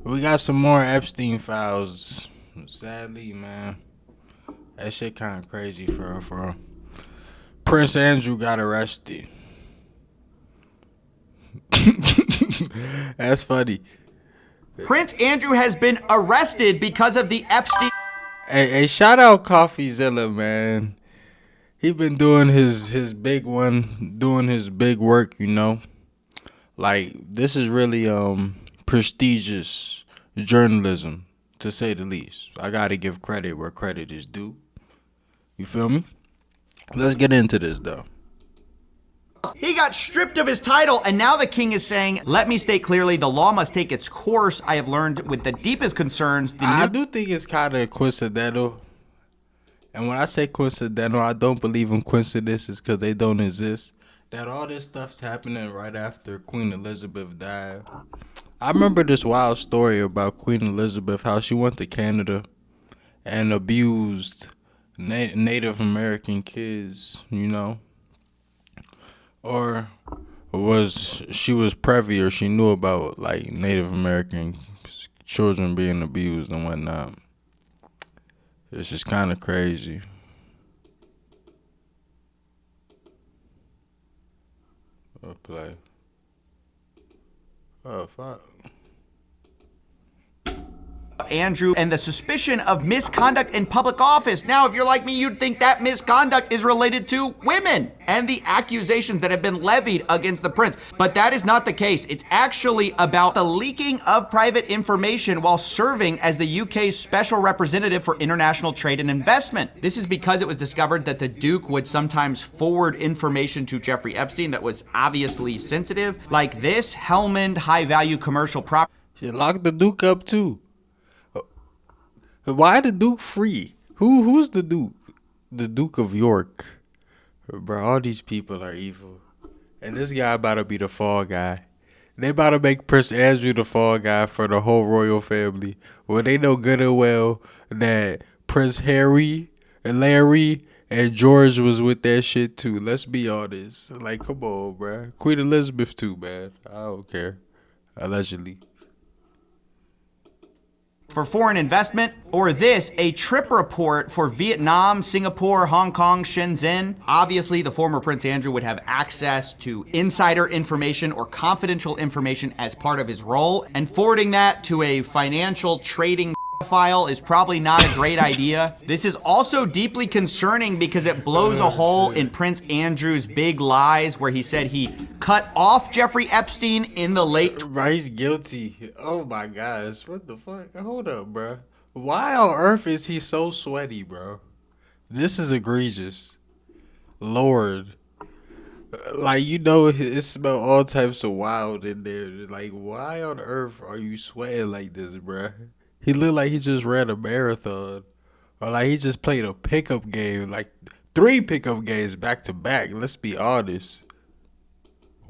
We got some more Epstein files. Sadly, man, that shit kind of crazy for real, for real. Prince Andrew got arrested. That's funny. Prince Andrew has been arrested because of the Epstein. Hey, shout out CoffeeZilla, man. He been doing his big one, doing his big work, you know. Like, this is really prestigious journalism, to say the least. I gotta give credit where credit is due. You feel me? Let's get into this though. He got stripped of his title, and now the king is saying, let me state clearly, the law must take its course. I have learned with the deepest concerns. I do think it's kind of coincidental. And when I say coincidental, I don't believe in coincidences because they don't exist. That all this stuff's happening right after Queen Elizabeth died. I remember this wild story about Queen Elizabeth, how she went to Canada and abused Native American kids, you know. Or she was privy, or she knew about like Native American children being abused and whatnot. It's just kind of crazy. Oh, play. Oh, fuck. Andrew and the suspicion of misconduct in public office. Now, if you're like me, you'd think that misconduct is related to women and the accusations that have been levied against the prince. But that is not the case. It's actually about the leaking of private information while serving as the UK's special representative for international trade and investment. This is because it was discovered that the Duke would sometimes forward information to Jeffrey Epstein that was obviously sensitive, like this Helmand high-value commercial property. She locked the Duke up too. Why the Duke free? Who's the Duke? The Duke of York. Bro, all these people are evil. And this guy about to be the fall guy. They about to make Prince Andrew the fall guy for the whole royal family. Well, they know good and well that Prince Harry and Larry and George was with that shit too. Let's be honest. Like, come on, bro. Queen Elizabeth too, man. I don't care. Allegedly. For foreign investment, or this, a trip report for Vietnam, Singapore, Hong Kong, Shenzhen. Obviously, the former Prince Andrew would have access to insider information or confidential information as part of his role, and forwarding that to a financial trading file is probably not a great idea. This is also deeply concerning because it blows a hole in Prince Andrew's big lies where he said he cut off Jeffrey Epstein in the late. Right, he's guilty. Oh my gosh, what the fuck? Hold up, bro. Why on earth is he so sweaty, bro? This is egregious. Lord. Like, you know, it smell all types of wild in there. Like, why on earth are you sweating like this, bro? He looked like he just ran a marathon. Or like he just played a pickup game. Like 3 pickup games back to back. Let's be honest.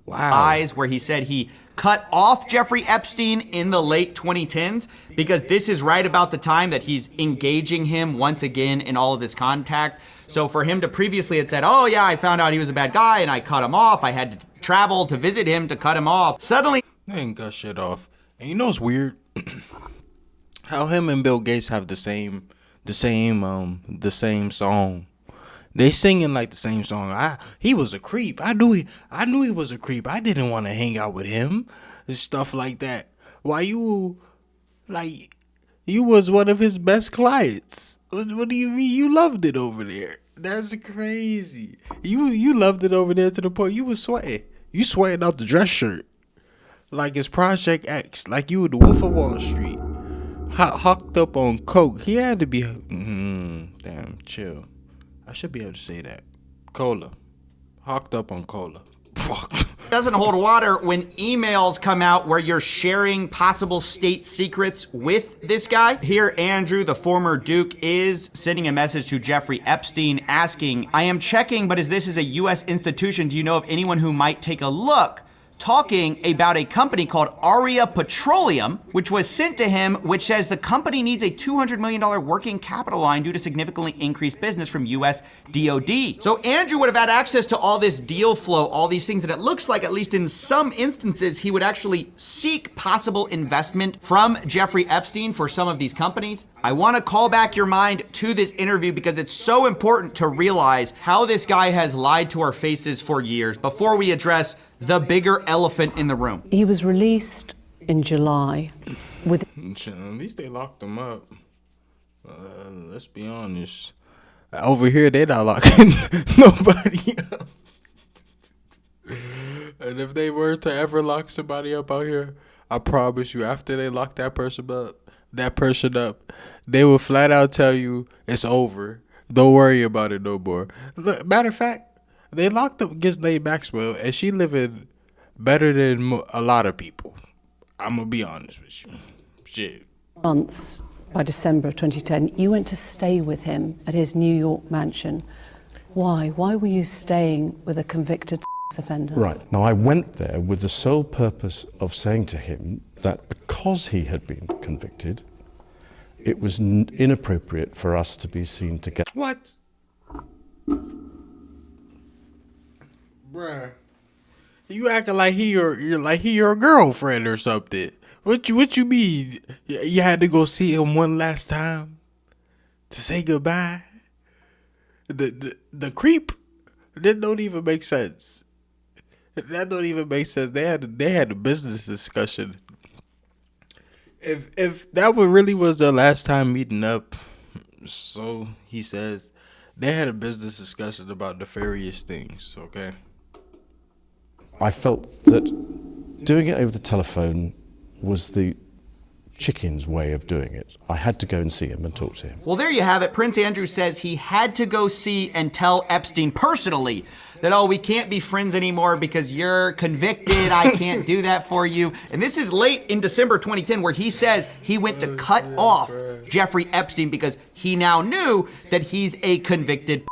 Wow. Lies where he said he cut off Jeffrey Epstein in the late 2010s because this is right about the time that he's engaging him once again in all of his contact. So for him to previously had said, oh yeah, I found out he was a bad guy and I cut him off. I had to travel to visit him to cut him off. Suddenly. They ain't cut shit off. And you know what's weird? How him and Bill Gates have the same song. They singing like the same song. He was a creep. I knew he was a creep. I didn't want to hang out with him. Stuff like that. Why you was one of his best clients. What do you mean you loved it over there? That's crazy. You loved it over there to the point you was sweating. You sweating out the dress shirt. Like it's Project X. Like you were the Wolf of Wall Street. Hocked up on coke. He had to be. Damn, chill. I should be able to say that. Cola. Hocked up on cola. Fuck. Doesn't hold water when emails come out where you're sharing possible state secrets with this guy. Here, Andrew, the former Duke, is sending a message to Jeffrey Epstein asking, I am checking, but as this is a U.S. institution, do you know of anyone who might take a look talking about a company called Aria Petroleum, which was sent to him, which says the company needs a $200 million working capital line due to significantly increased business from US DoD. So Andrew would have had access to all this deal flow, all these things, and it looks like, at least in some instances, he would actually seek possible investment from Jeffrey Epstein for some of these companies. I want to call back your mind to this interview because it's so important to realize how this guy has lied to our faces for years before we address the bigger elephant in the room. He was released in July with... At least they locked him up. Let's be honest. Over here, they're not locking nobody up. And if they were to ever lock somebody up out here, I promise you, after they lock that person up, they will flat out tell you it's over. Don't worry about it no more. Look, matter of fact, they locked up Ghislaine Maxwell, and she living better than a lot of people. I'm going to be honest with you. Shit. months, by December of 2010, you went to stay with him at his New York mansion. Why? Why were you staying with a convicted offender? Right. Now, I went there with the sole purpose of saying to him that because he had been convicted, it was inappropriate for us to be seen together. What? Bruh. You acting like he your girlfriend or something. What you mean? You had to go see him one last time to say goodbye? The creep? That don't even make sense. That don't even make sense. They had a business discussion. If that really was their last time meeting up, so he says, they had a business discussion about nefarious things, okay? I felt that doing it over the telephone was the chicken's way of doing it. I had to go and see him and talk to him. Well, there you have it. Prince Andrew says he had to go see and tell Epstein personally that, oh, we can't be friends anymore because you're convicted. I can't do that for you. And this is late in December 2010 where he says he went to cut off Jeffrey Epstein because he now knew that he's a convicted.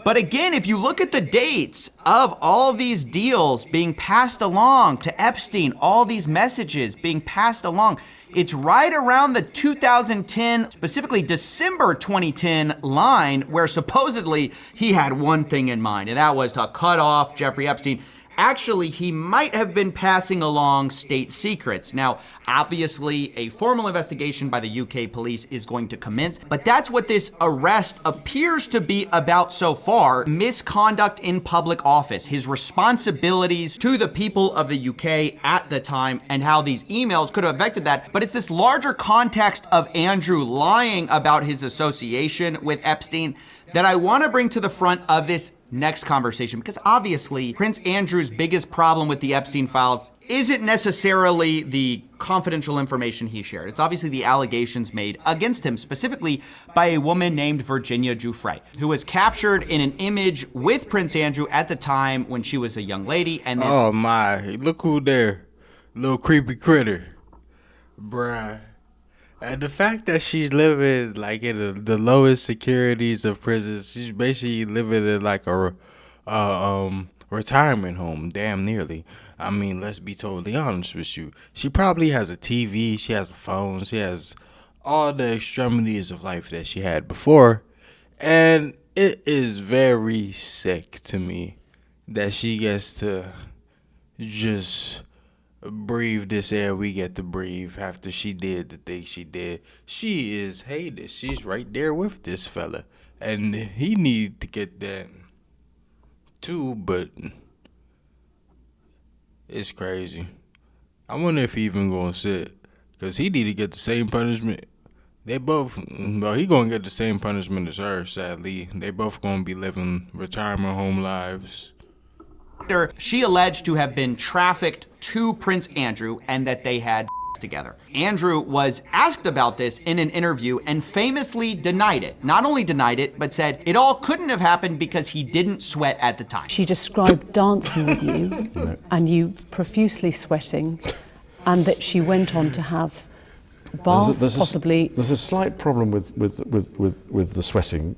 But again, if you look at the dates of all these deals being passed along to Epstein, all these messages being passed along, it's right around the 2010, specifically December 2010 line where supposedly he had one thing in mind, and that was to cut off Jeffrey Epstein. Actually, he might have been passing along state secrets. Now, obviously, a formal investigation by the UK police is going to commence, but that's what this arrest appears to be about so far: misconduct in public office, his responsibilities to the people of the UK at the time, and how these emails could have affected that. But it's this larger context of Andrew lying about his association with Epstein that I want to bring to the front of this next conversation, because obviously Prince Andrew's biggest problem with the Epstein files isn't necessarily the confidential information he shared. It's obviously the allegations made against him, specifically by a woman named Virginia Giuffre, who was captured in an image with Prince Andrew at the time when she was a young lady. And then, oh my, look who there, little creepy critter, bruh. And the fact that she's living like in the lowest securities of prisons, she's basically living in like a retirement home, damn nearly. I mean, let's be totally honest with you. She probably has a TV, she has a phone, she has all the extremities of life that she had before. And it is very sick to me that she gets to just breathe this air we get to breathe after she did the thing she did. She is hated. She's right there with this fella, and he need to get that too, but it's crazy. I wonder if he even gonna sit, because he need to get the same punishment. They both, well, he gonna get the same punishment as her, sadly. They both gonna be living retirement home lives. She alleged to have been trafficked to Prince Andrew and that they had together. Andrew was asked about this in an interview and famously denied it. Not only denied it, but said it all couldn't have happened because he didn't sweat at the time. She described dancing with you and you profusely sweating, and that she went on to have bath, possibly. There's a slight problem with the sweating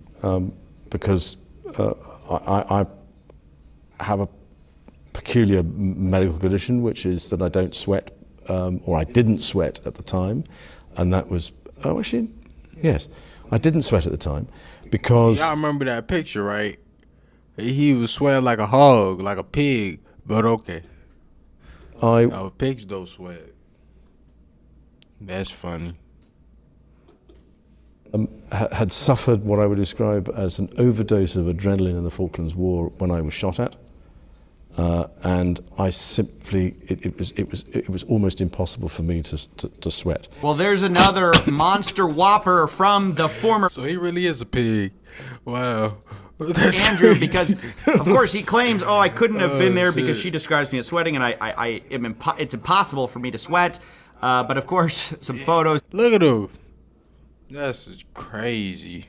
because I have a peculiar medical condition, which is that I don't sweat, or I didn't sweat at the time, and that was, oh, actually, yes, I didn't sweat at the time because Y'all remember that picture, right? He was sweating like a hog, like a pig, but okay. No, pigs don't sweat. That's funny. Had suffered what I would describe as an overdose of adrenaline in the Falklands War when I was shot at, and I simply it was almost impossible for me to sweat. Well, there's another monster whopper from the former So he really is a pig. Wow. Andrew, crazy. because of course he claims, I couldn't have been there because shit. she describes me as sweating, and it's impossible for me to sweat. But of course, some photos. Look at him. That's just crazy.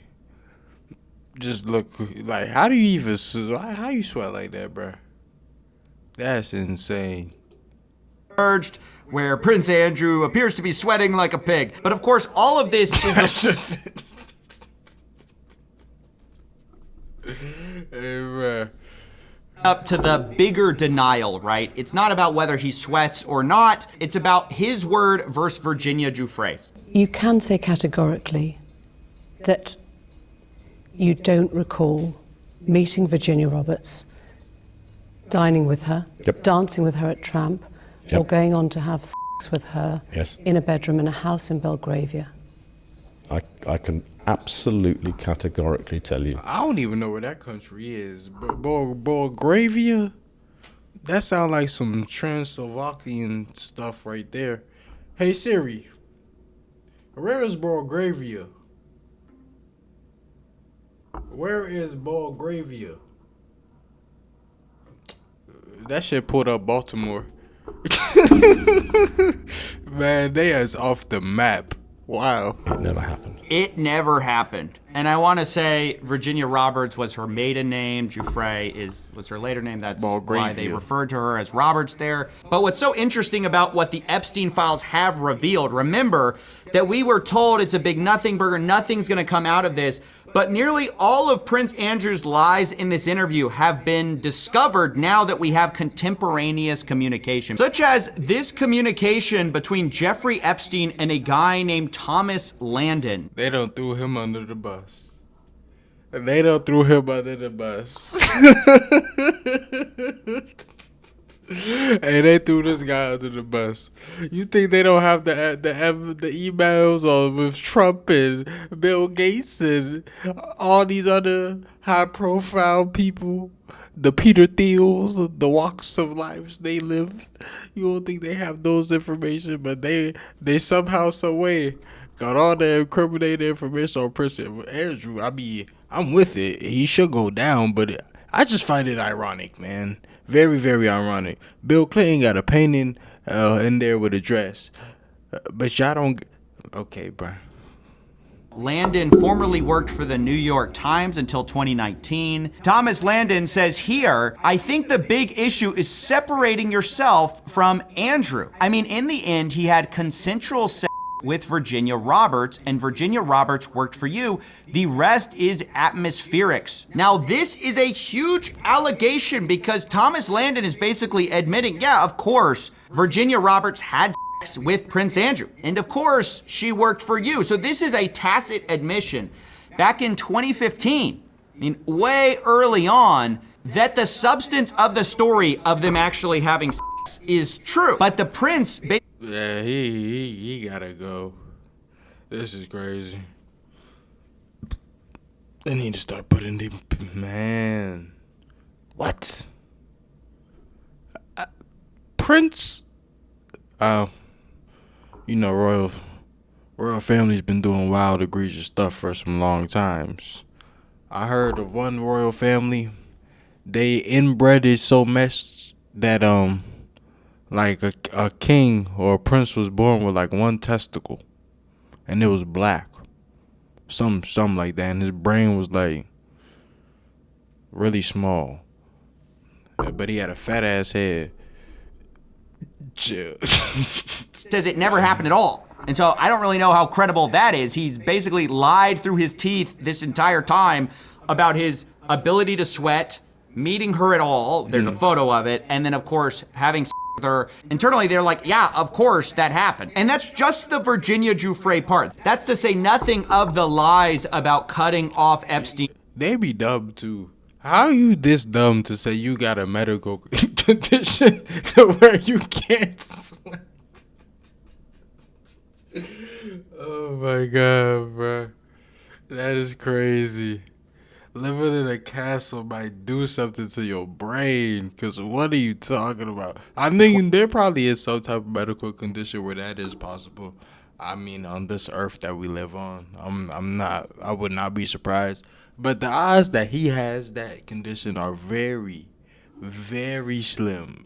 Just look like, how do you even how you sweat like that, bro? That's insane. Urged where Prince Andrew appears to be sweating like a pig. But of course, all of this is That's just. Hey, bro. up to the bigger denial, right? It's not about whether he sweats or not. It's about his word versus Virginia Giuffre's. You can say categorically that you don't recall meeting Virginia Roberts, dining with her, Yep. dancing with her at Tramp, or Yep. going on to have sex with her Yes. in a bedroom in a house in Belgravia. I can absolutely categorically tell you. I don't even know where that country is. Bulgaria? That sounds like some Transylvanian stuff right there. Hey Siri, where is Bulgaria? Where is Bulgaria? That shit pulled up Baltimore. Man, they is off the map. Wow. It never happened. It never happened. And I want to say Virginia Roberts was her maiden name. Giuffre was her later name. That's why they Belgravia. referred to her as Roberts there. But what's so interesting about what the Epstein files have revealed, remember that we were told it's a big nothing burger, nothing's going to come out of this. But nearly all of Prince Andrew's lies in this interview have been discovered now that we have contemporaneous communication, such as this communication between Jeffrey Epstein and a guy named Thomas Landon. They done threw him under the bus. They done threw him under the bus. Hey, they threw this guy under the bus. You think they don't have the emails on with Trump and Bill Gates and all these other high profile people? The Peter Thiels, the walks of lives they live. You don't think they have those information, but they somehow, some way got all the incriminating information on Prince Andrew. I mean, I'm with it. He should go down, but I just find it ironic, man. Very, very ironic. Bill Clinton got a painting in there with a dress, but y'all don't. Okay, bro. Landon formerly worked for the New York Times until 2019. Thomas Landon says here, I think the big issue is separating yourself from Andrew. I mean, in the end, he had consensual sex with Virginia Roberts, and Virginia Roberts worked for you. The rest is atmospherics. Now, this is a huge allegation because Thomas Landon is basically admitting, yeah, of course, Virginia Roberts had sex with Prince Andrew. And of course, she worked for you. So this is a tacit admission. Back in 2015, I mean, way early on, that the substance of the story of them actually having sex is true. But the prince Yeah, he gotta go. This is crazy. They need to start putting the man. What? Prince? You know, royal family's been doing wild, egregious stuff for some long times. I heard of one royal family. They inbred is so messed that like a king or a prince was born with like one testicle, and it was black, something like that, and his brain was like really small, but he had a fat ass head. says it never happened at all. And so I don't really know how credible that is. He's basically lied through his teeth this entire time about his ability to sweat, meeting her at all. There's a photo of it. And then, of course, having sex with her. Internally, they're like, yeah, of course that happened. And that's just the Virginia Giuffre part. That's to say nothing of the lies about cutting off Epstein. They be dumb too. How you this dumb to say you got a medical condition to where you can't sweat? Oh my god, bro. That is crazy. Living in a castle might do something to your brain. Cause what are you talking about? I mean, there probably is some type of medical condition where that is possible. I mean, on this earth that we live on, I would not be surprised. But the odds that he has that condition are very, very slim.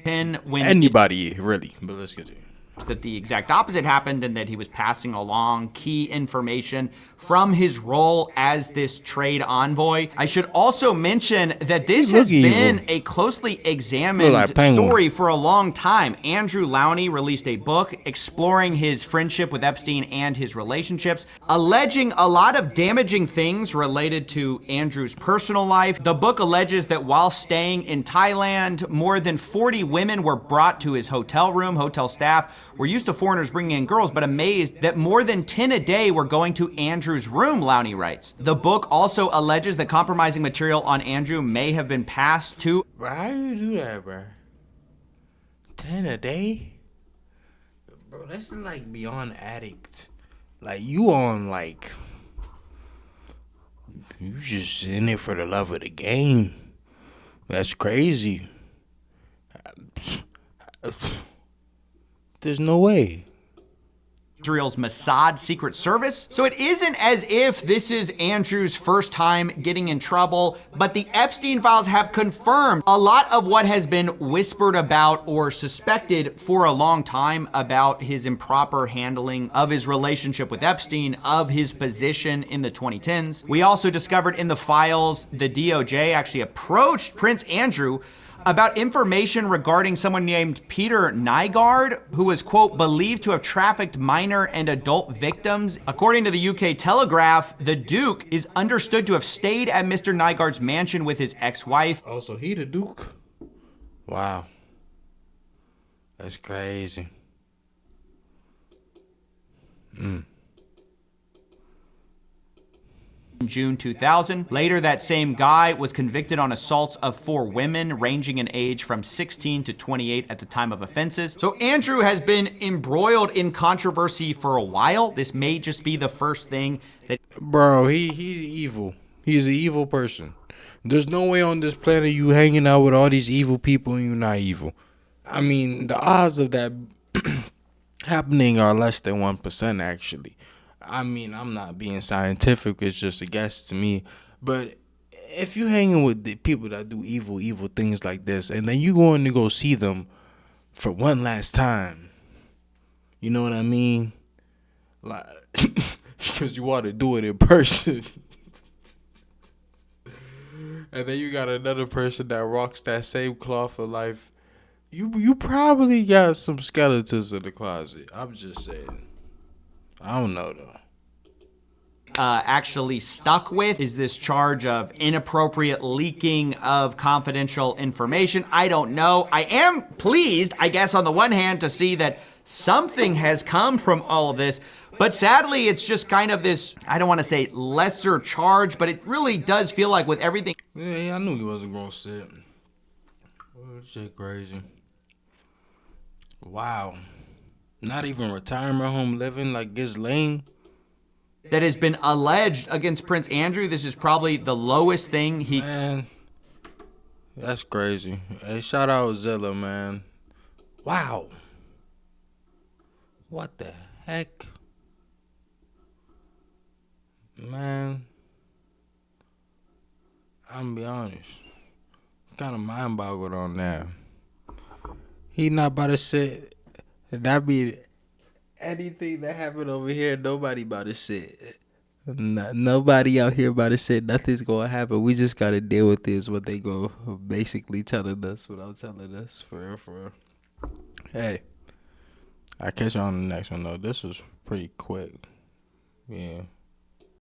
When Anybody, really. But let's continue. that the exact opposite happened and that he was passing along key information from his role as this trade envoy. I should also mention that this has been a closely examined story for a long time. Andrew Lowney released a book exploring his friendship with Epstein and his relationships, alleging a lot of damaging things related to Andrew's personal life. The book alleges that while staying in Thailand, more than 40 women were brought to his hotel room. Hotel staff were used to foreigners bringing in girls, but amazed that more than 10 a day were going to Andrew's room, Lowney writes. The book also alleges that compromising material on Andrew may have been passed to... Bro, how you do that, bro? 10 a day? Bro, that's like beyond addict. Like, you on, like... You just in it for the love of the game. That's crazy. There's no way. Israel's Mossad Secret Service. So it isn't as if this is Andrew's first time getting in trouble, but the Epstein files have confirmed a lot of what has been whispered about or suspected for a long time about his improper handling of his relationship with Epstein, of his position in the 2010s. We also discovered in the files the DOJ actually approached Prince Andrew about information regarding someone named Peter Nygaard, who was, quote, believed to have trafficked minor and adult victims. According to the UK Telegraph, the Duke is understood to have stayed at Mr. Nygaard's mansion with his ex-wife. Oh, so he the Duke? Wow. That's crazy. In June 2000. Later, that same guy was convicted on assaults of 4 women, ranging in age from 16 to 28 at the time of offenses. So Andrew has been embroiled in controversy for a while. This may just be the first thing that... Bro, he's evil. He's an evil person. There's no way on this planet you hanging out with all these evil people and you're not evil. I mean, the odds of that happening are less than 1%, actually. I mean, I'm not being scientific. It's just a guess to me. But if you're hanging with the people that do evil things like this, and then you going to go see them for one last time, you know what I mean? Like, because you want to do it in person. And then you got another person that rocks that same cloth of life. You probably got some skeletons in the closet. I'm just saying. I don't know, though. Actually stuck with is this charge of inappropriate leaking of confidential information. I don't know. I am pleased, I guess, on the one hand, to see that something has come from all of this. But sadly, it's just kind of this, I don't want to say lesser charge, but it really does feel like with everything. Yeah, I knew he wasn't going to sit. Oh, shit crazy. Wow. Not even retirement home living like Ghislaine. That has been alleged against Prince Andrew. This is probably the lowest thing he... Man, that's crazy. Hey, shout out Zilla, man. Wow. What the heck? Man, I'm gonna be honest. Kind of mind boggled on that. He not about to sit. That be anything that happened over here. Nobody about to sit. Nobody out here about to sit. Nothing's gonna happen. We just gotta deal with this. What they go basically telling us without telling us. For real, for real. Hey, I'll catch you on the next one though. This was pretty quick. Yeah.